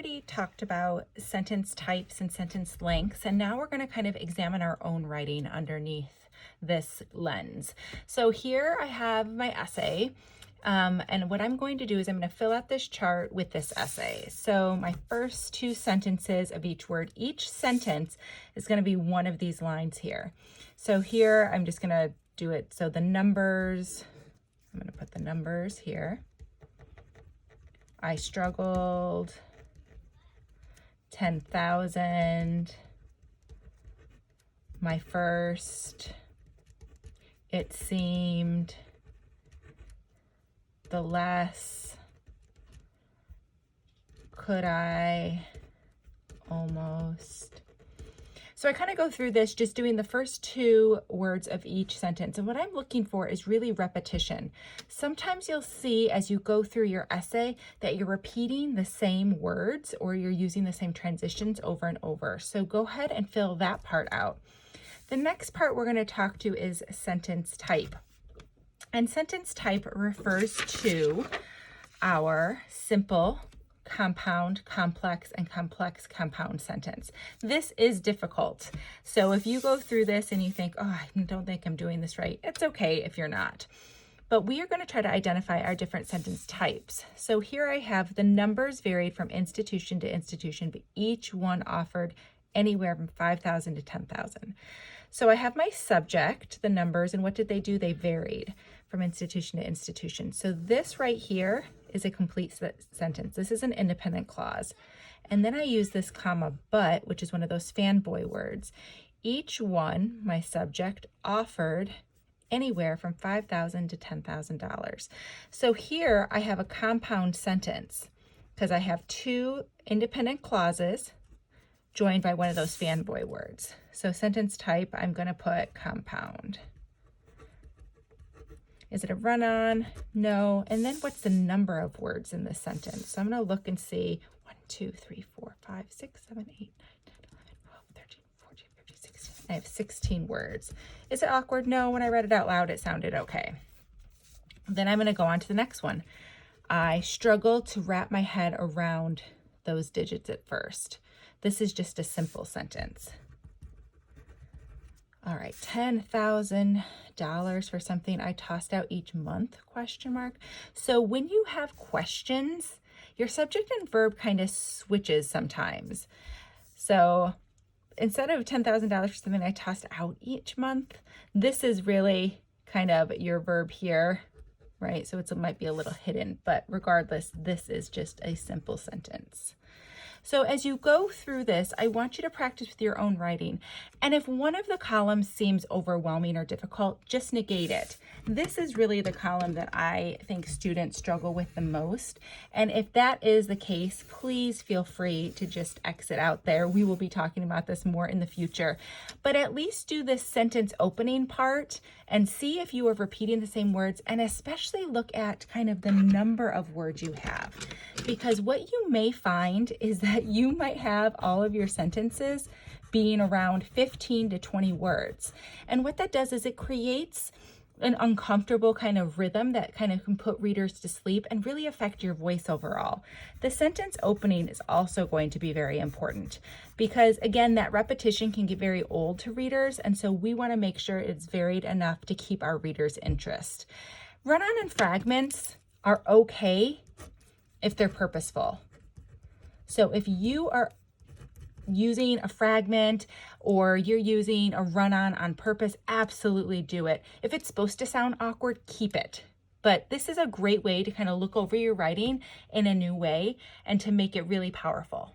already talked about sentence types and sentence lengths, and now we're going to kind of examine our own writing underneath this lens. So here I have my essay. And what I'm going to do is I'm going to fill out this chart with this essay. So my first two sentences of each word, each sentence is going to be one of these lines here. So here I'm just going to do it. So the numbers, I'm going to put the numbers here. I struggled, 10,000, my first, it seemed, the less, could I, almost. So I kind of go through this just doing the first two words of each sentence. And what I'm looking for is really repetition. Sometimes you'll see as you go through your essay that you're repeating the same words or you're using the same transitions over and over. So go ahead and fill that part out. The next part we're going to talk to is sentence type. And sentence type refers to our simple, compound, complex, and complex compound sentence. This is difficult. So if you go through this and you think, oh, I don't think I'm doing this right, it's okay if you're not. But we are going to try to identify our different sentence types. So here I have the numbers varied from institution to institution, but each one offered anywhere from 5,000 to 10,000. So I have my subject, the numbers, and what did they do? They varied from institution to institution. So this right here is a complete sentence. This is an independent clause. And then I use this comma but, which is one of those fanboy words. Each one, my subject, offered anywhere from $5,000 to $10,000. So here I have a compound sentence because I have two independent clauses joined by one of those fanboy words. So sentence type, I'm going to put compound. Is it a run-on? No. And then what's the number of words in this sentence? So I'm going to look and see 1, 2, 3, 4, 5, 6, 7, 8, 9, 10, 11, 12, 13, 14, 15, 16. I have 16 words. Is it awkward? No. When I read it out loud, it sounded okay. Then I'm going to go on to the next one. I struggled to wrap my head around those digits at first. This is just a simple sentence. All right, $10,000 for something I tossed out each month, question mark. So when you have questions, your subject and verb kind of switches sometimes. So instead of $10,000 for something I tossed out each month, this is really kind of your verb here, right? So it might be a little hidden, but regardless, this is just a simple sentence. So as you go through this, I want you to practice with your own writing. And if one of the columns seems overwhelming or difficult, just negate it. This is really the column that I think students struggle with the most. And if that is the case, please feel free to just exit out there. We will be talking about this more in the future. But at least do this sentence opening part and see if you are repeating the same words, and especially look at kind of the number of words you have. Because what you may find is that you might have all of your sentences being around 15 to 20 words. And what that does is it creates an uncomfortable kind of rhythm that kind of can put readers to sleep and really affect your voice overall. The sentence opening is also going to be very important because, again, that repetition can get very old to readers, and so we want to make sure it's varied enough to keep our readers' interest. Run-on and fragments are okay if they're purposeful. So if you are using a fragment or you're using a run-on on purpose, absolutely do it. If it's supposed to sound awkward, keep it. But this is a great way to kind of look over your writing in a new way and to make it really powerful.